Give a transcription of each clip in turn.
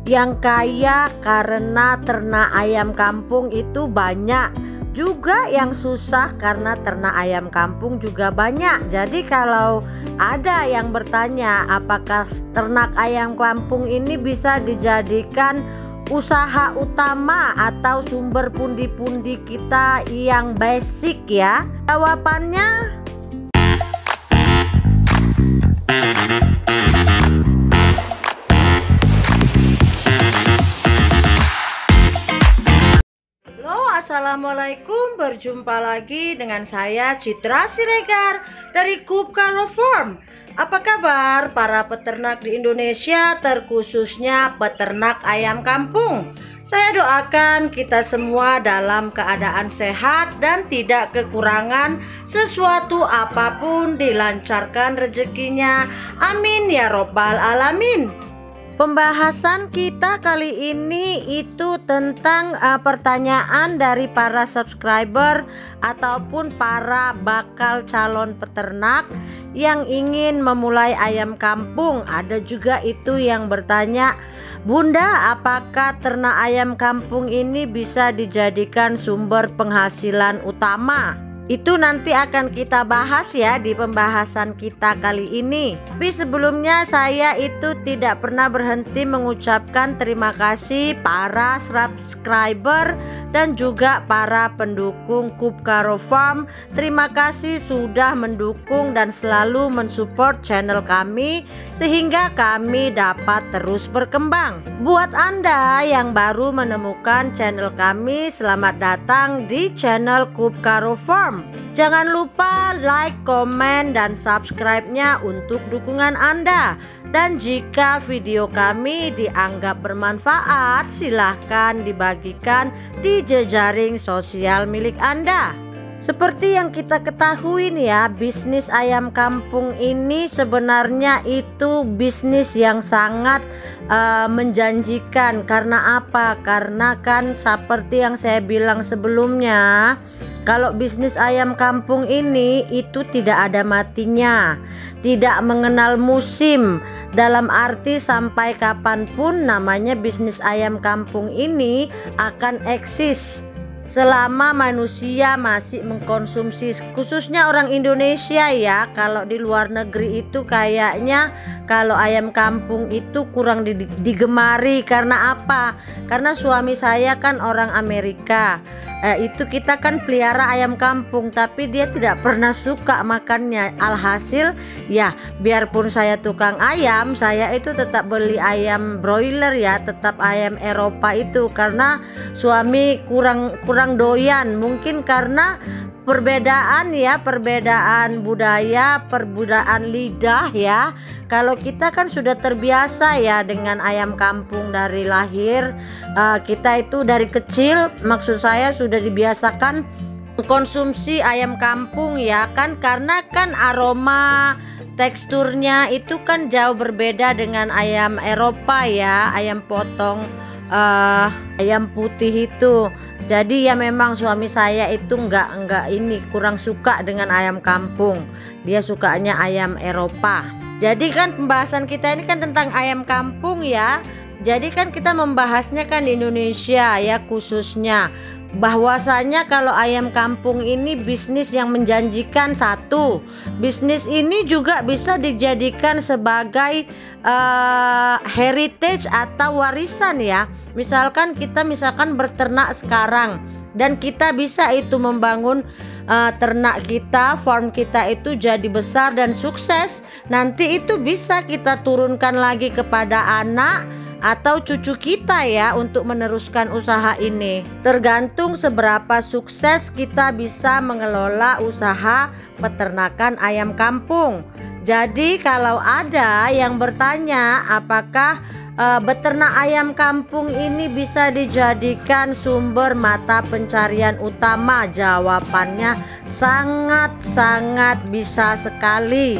yang kaya karena ternak ayam kampung itu banyak, juga yang susah karena ternak ayam kampung juga banyak. Jadi kalau ada yang bertanya apakah ternak ayam kampung ini bisa dijadikan usaha utama atau sumber pundi-pundi kita yang basic ya, jawabannya Assalamualaikum, berjumpa lagi dengan saya Citra Siregar dari Kupkaro Farm. Apa kabar para peternak di Indonesia, terkhususnya peternak ayam kampung? Saya doakan kita semua dalam keadaan sehat dan tidak kekurangan sesuatu apapun, dilancarkan rezekinya. Amin ya robbal alamin. Pembahasan kita kali ini itu tentang pertanyaan dari para subscriber ataupun para bakal calon peternak yang ingin memulai ayam kampung. Ada juga itu yang bertanya, Bunda, apakah ternak ayam kampung ini bisa dijadikan sumber penghasilan utama? Itu nanti akan kita bahas ya di pembahasan kita kali ini. Tapi sebelumnya saya itu tidak pernah berhenti mengucapkan terima kasih para subscriber dan juga para pendukung Kupkaro Farm. Terima kasih sudah mendukung dan selalu mensupport channel kami sehingga kami dapat terus berkembang. Buat Anda yang baru menemukan channel kami, selamat datang di channel Kupkaro Farm. Jangan lupa like, komen, dan subscribe-nya untuk dukungan Anda. Dan jika video kami dianggap bermanfaat, silahkan dibagikan di jejaring sosial milik Anda. Seperti yang kita ketahui nih ya, bisnis ayam kampung ini sebenarnya itu bisnis yang sangat menjanjikan. Karena apa? Karena kan seperti yang saya bilang sebelumnya, kalau bisnis ayam kampung ini itu tidak ada matinya, tidak mengenal musim. Dalam arti sampai kapanpun namanya bisnis ayam kampung ini akan eksis selama manusia masih mengkonsumsi, khususnya orang Indonesia ya. Kalau di luar negeri itu kayaknya kalau ayam kampung itu kurang digemari. Karena apa? Karena suami saya kan orang Amerika. Itu kita kan pelihara ayam kampung, tapi dia tidak pernah suka makannya. Alhasil ya, biarpun saya tukang ayam, saya itu tetap beli ayam broiler ya, tetap ayam Eropa itu, karena suami kurang doyan. Mungkin karena perbedaan ya, perbedaan budaya, perbedaan lidah ya. Kalau kita kan sudah terbiasa ya dengan ayam kampung dari lahir, kita itu dari kecil, maksud saya sudah dibiasakan konsumsi ayam kampung ya kan, karena kan aroma teksturnya itu kan jauh berbeda dengan ayam Eropa ya, ayam potong, ayam putih itu. Jadi ya memang suami saya itu enggak ini, kurang suka dengan ayam kampung. Dia sukanya ayam Eropa. Jadi kan pembahasan kita ini kan tentang ayam kampung ya. Jadi kan kita membahasnya kan di Indonesia ya, khususnya bahwasanya kalau ayam kampung ini bisnis yang menjanjikan. Satu, bisnis ini juga bisa dijadikan sebagai heritage atau warisan ya. Misalkan kita berternak sekarang dan kita bisa itu membangun ternak kita, farm kita itu jadi besar dan sukses. Nanti itu bisa kita turunkan lagi kepada anak atau cucu kita ya untuk meneruskan usaha ini. Tergantung seberapa sukses kita bisa mengelola usaha peternakan ayam kampung. Jadi kalau ada yang bertanya apakah beternak ayam kampung ini bisa dijadikan sumber mata pencarian utama, jawabannya sangat-sangat bisa sekali.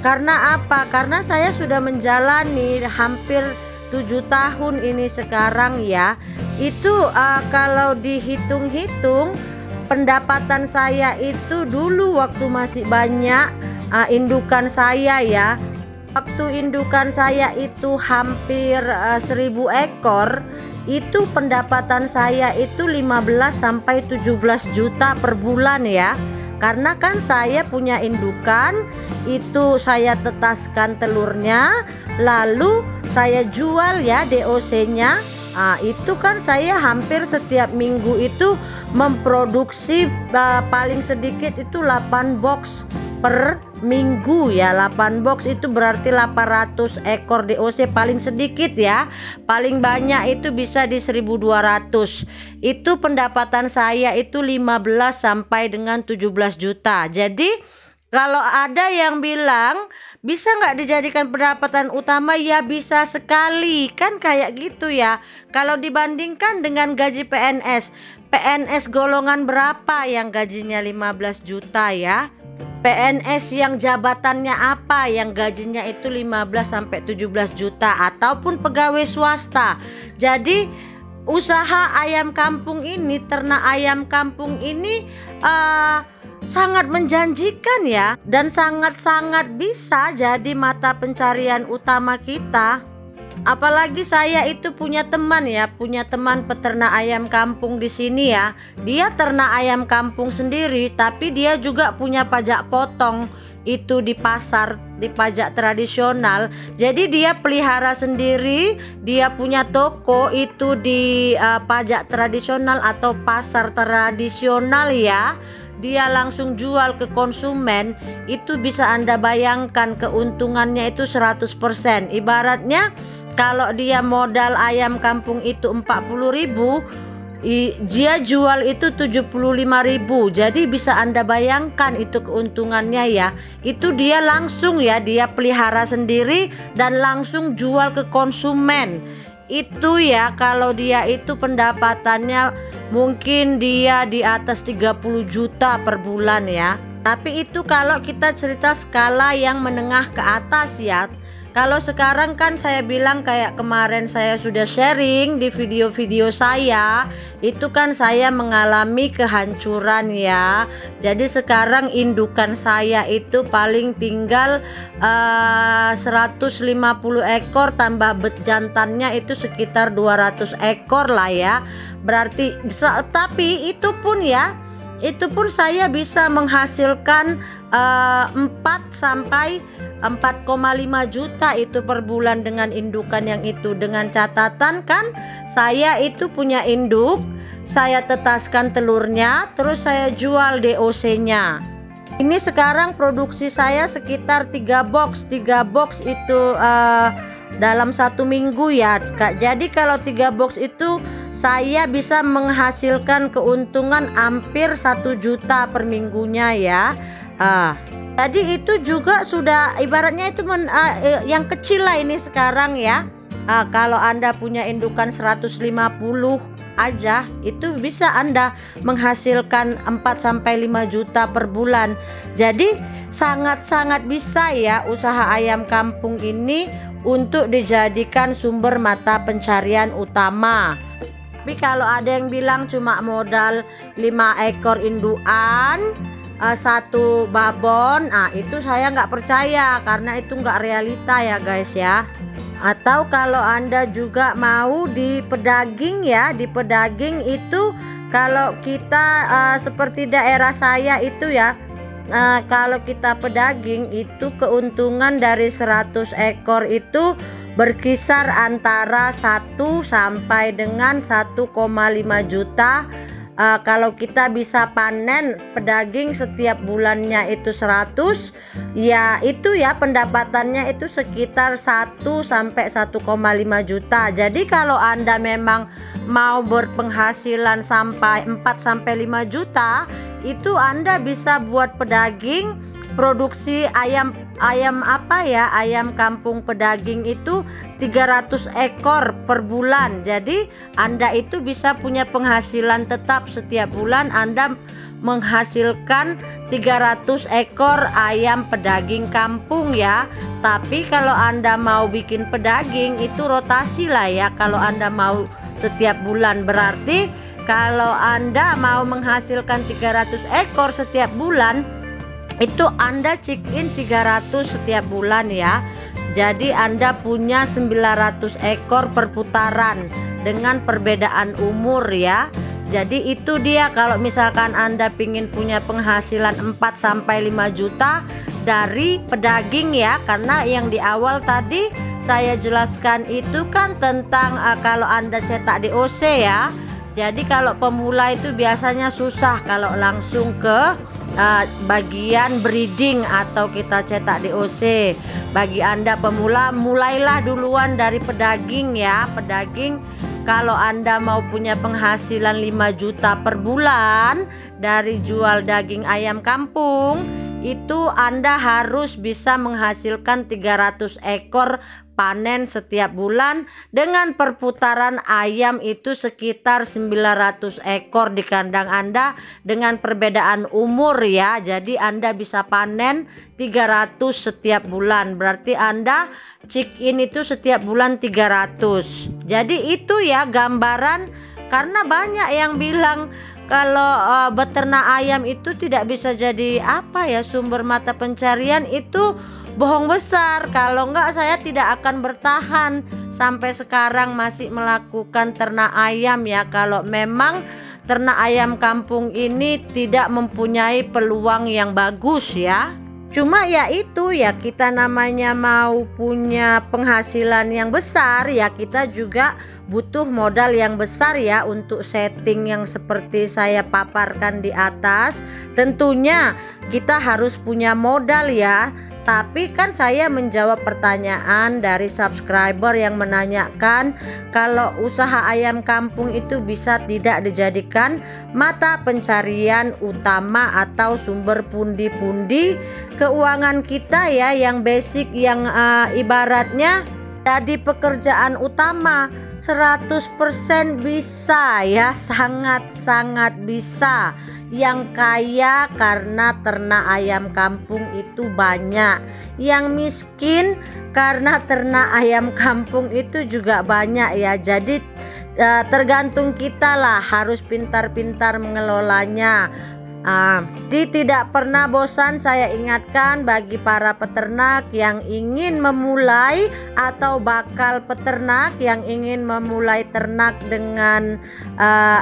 Karena apa? Karena saya sudah menjalani hampir 7 tahun ini sekarang ya. Itu kalau dihitung-hitung pendapatan saya itu dulu waktu masih banyak indukan saya ya, Waktu indukan saya itu hampir 1000 ekor, itu pendapatan saya itu 15 sampai 17 juta per bulan ya. Karena kan saya punya indukan, itu saya tetaskan telurnya, lalu saya jual ya DOC-nya. Nah, itu kan saya hampir setiap minggu itu memproduksi paling sedikit itu 8 box per minggu ya. 8 box itu berarti 800 ekor DOC paling sedikit ya. Paling banyak itu bisa di 1200. Itu pendapatan saya itu 15 sampai dengan 17 juta. Jadi kalau ada yang bilang bisa nggak dijadikan pendapatan utama, ya bisa sekali kan kayak gitu ya. Kalau dibandingkan dengan gaji PNS, PNS golongan berapa yang gajinya 15 juta ya? PNS yang jabatannya apa yang gajinya itu 15 sampai 17 juta, ataupun pegawai swasta. Jadi usaha ayam kampung ini, ternak ayam kampung ini sangat menjanjikan ya, dan sangat-sangat bisa jadi mata pencarian utama kita. Apalagi saya itu punya teman ya, punya teman peternak ayam kampung di sini ya. Dia ternak ayam kampung sendiri, tapi dia juga punya pajak potong itu di pasar, di pajak tradisional. Jadi dia pelihara sendiri, dia punya toko itu di pajak tradisional atau pasar tradisional ya. Dia langsung jual ke konsumen. Itu bisa Anda bayangkan keuntungannya itu 100%. Ibaratnya kalau dia modal ayam kampung itu 40.000, dia jual itu 75.000. Jadi bisa Anda bayangkan itu keuntungannya ya. Itu dia langsung ya, dia pelihara sendiri dan langsung jual ke konsumen. Itu ya, kalau dia itu pendapatannya mungkin dia di atas 30 juta per bulan ya. Tapi itu kalau kita cerita skala yang menengah ke atas ya. Kalau sekarang kan saya bilang kayak kemarin saya sudah sharing di video-video saya, itu kan saya mengalami kehancuran ya. Jadi sekarang indukan saya itu paling tinggal 150 ekor, tambah jantannya itu sekitar 200 ekor lah ya. Berarti tapi itu pun ya, itu pun saya bisa menghasilkan 4 sampai 4,5 juta itu per bulan dengan indukan yang itu. Dengan catatan kan saya itu punya induk, saya tetaskan telurnya, terus saya jual DOC-nya. Ini sekarang produksi saya sekitar 3 box. 3 box itu dalam 1 minggu ya Kak. Jadi kalau 3 box itu saya bisa menghasilkan keuntungan hampir 1 juta per minggunya ya. Jadi itu juga sudah ibaratnya itu yang kecil lah ini sekarang ya. Kalau Anda punya indukan 150 aja, itu bisa Anda menghasilkan 4-5 juta per bulan. Jadi sangat-sangat bisa ya usaha ayam kampung ini untuk dijadikan sumber mata pencarian utama. Tapi kalau ada yang bilang cuma modal 5 ekor indukan, 1 babon, itu saya nggak percaya karena itu nggak realita ya guys ya. Atau kalau Anda juga mau di pedaging ya, di pedaging itu kalau kita seperti daerah saya itu ya, kalau kita pedaging itu keuntungan dari 100 ekor itu berkisar antara 1 sampai dengan 1,5 juta. Kalau kita bisa panen pedaging setiap bulannya itu 100, ya itu ya pendapatannya itu sekitar 1 sampai 1,5 juta. Jadi kalau Anda memang mau berpenghasilan sampai 4 sampai 5 juta, itu Anda bisa buat pedaging, produksi ayam apa ya, ayam kampung pedaging itu 300 ekor per bulan. Jadi Anda itu bisa punya penghasilan tetap setiap bulan. Anda menghasilkan 300 ekor ayam pedaging kampung ya. Tapi kalau Anda mau bikin pedaging itu rotasi lah ya. Kalau Anda mau setiap bulan, berarti kalau Anda mau menghasilkan 300 ekor setiap bulan, itu Anda check in 300 setiap bulan ya. Jadi Anda punya 900 ekor perputaran dengan perbedaan umur ya. Jadi itu dia, kalau misalkan Anda ingin punya penghasilan 4-5 juta dari pedaging ya. Karena yang di awal tadi saya jelaskan itu kan tentang kalau Anda cetak DOC ya. Jadi kalau pemula itu biasanya susah kalau langsung ke bagian breeding atau kita cetak DOC. Bagi Anda pemula, mulailah duluan dari pedaging ya. Pedaging, kalau Anda mau punya penghasilan 5 juta per bulan dari jual daging ayam kampung, itu Anda harus bisa menghasilkan 300 ekor panen setiap bulan dengan perputaran ayam itu sekitar 900 ekor di kandang Anda dengan perbedaan umur ya. Jadi Anda bisa panen 300 setiap bulan, berarti Anda chick in itu setiap bulan 300. Jadi itu ya gambaran, karena banyak yang bilang kalau beternak ayam itu tidak bisa jadi sumber mata pencarian. Itu bohong besar. Kalau enggak, saya tidak akan bertahan sampai sekarang masih melakukan ternak ayam ya, kalau memang ternak ayam kampung ini tidak mempunyai peluang yang bagus ya. Cuma ya itu ya, kita namanya mau punya penghasilan yang besar ya, kita juga butuh modal yang besar ya untuk setting yang seperti saya paparkan di atas. Tentunya kita harus punya modal ya. Tapi kan saya menjawab pertanyaan dari subscriber yang menanyakan kalau usaha ayam kampung itu bisa tidak dijadikan mata pencarian utama atau sumber pundi-pundi keuangan kita ya, yang basic, yang ibaratnya jadi pekerjaan utama. 100% bisa ya, sangat-sangat bisa. Yang kaya karena ternak ayam kampung itu banyak, yang miskin karena ternak ayam kampung itu juga banyak ya. Jadi tergantung kita lah, harus pintar-pintar mengelolanya. Jadi tidak pernah bosan saya ingatkan bagi para peternak yang ingin memulai atau bakal peternak yang ingin memulai ternak dengan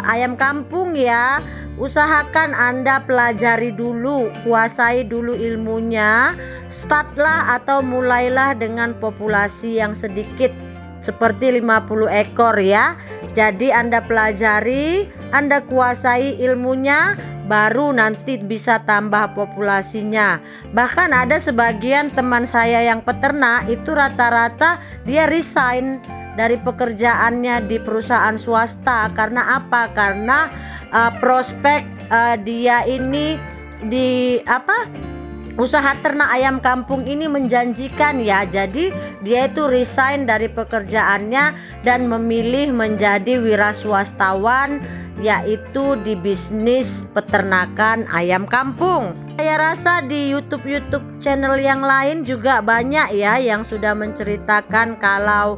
ayam kampung ya. Usahakan Anda pelajari dulu, kuasai dulu ilmunya. Startlah atau mulailah dengan populasi yang sedikit seperti 50 ekor ya. Jadi Anda pelajari, Anda kuasai ilmunya, baru nanti bisa tambah populasinya. Bahkan ada sebagian teman saya yang peternak itu rata-rata dia resign dari pekerjaannya di perusahaan swasta. Karena apa? Karena prospek dia ini di usaha ternak ayam kampung ini menjanjikan ya. Jadi dia itu resign dari pekerjaannya dan memilih menjadi wira swastawan, yaitu di bisnis peternakan ayam kampung. Saya rasa di YouTube channel yang lain juga banyak ya yang sudah menceritakan kalau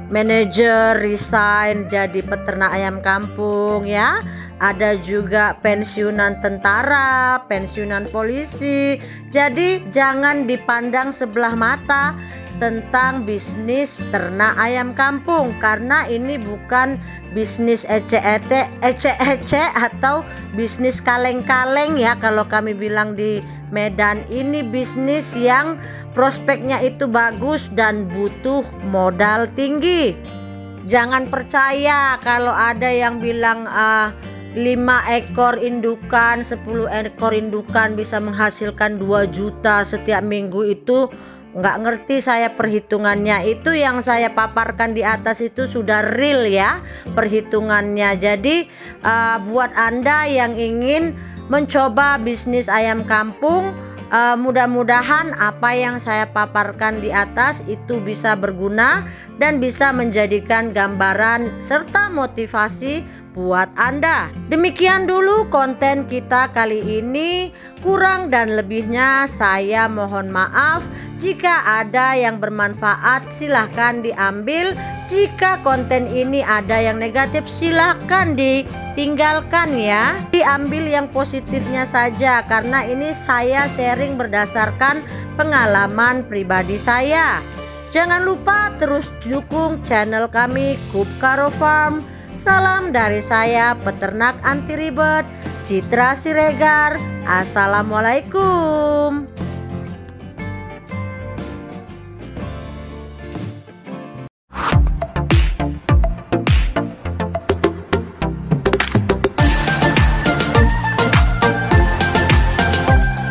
manajer resign jadi peternak ayam kampung ya. Ada juga pensiunan tentara, pensiunan polisi. Jadi jangan dipandang sebelah mata tentang bisnis ternak ayam kampung, karena ini bukan bisnis ece-ece atau bisnis kaleng-kaleng ya kalau kami bilang di Medan. Ini bisnis yang prospeknya itu bagus dan butuh modal tinggi. Jangan percaya kalau ada yang bilang 5 ekor indukan, 10 ekor indukan bisa menghasilkan 2 juta setiap minggu. Itu nggak ngerti saya perhitungannya. Itu yang saya paparkan di atas itu sudah real ya perhitungannya. Jadi buat Anda yang ingin mencoba bisnis ayam kampung, mudah-mudahan apa yang saya paparkan di atas itu bisa berguna dan bisa menjadikan gambaran serta motivasi buat Anda. Demikian dulu konten kita kali ini. Kurang dan lebihnya saya mohon maaf. Jika ada yang bermanfaat silahkan diambil. Jika konten ini ada yang negatif silahkan ditinggalkan ya. Diambil yang positifnya saja, karena ini saya sharing berdasarkan pengalaman pribadi saya. Jangan lupa terus dukung channel kami Kup Karo Farm. Salam dari saya, peternak anti ribet, Citra Siregar. Assalamualaikum.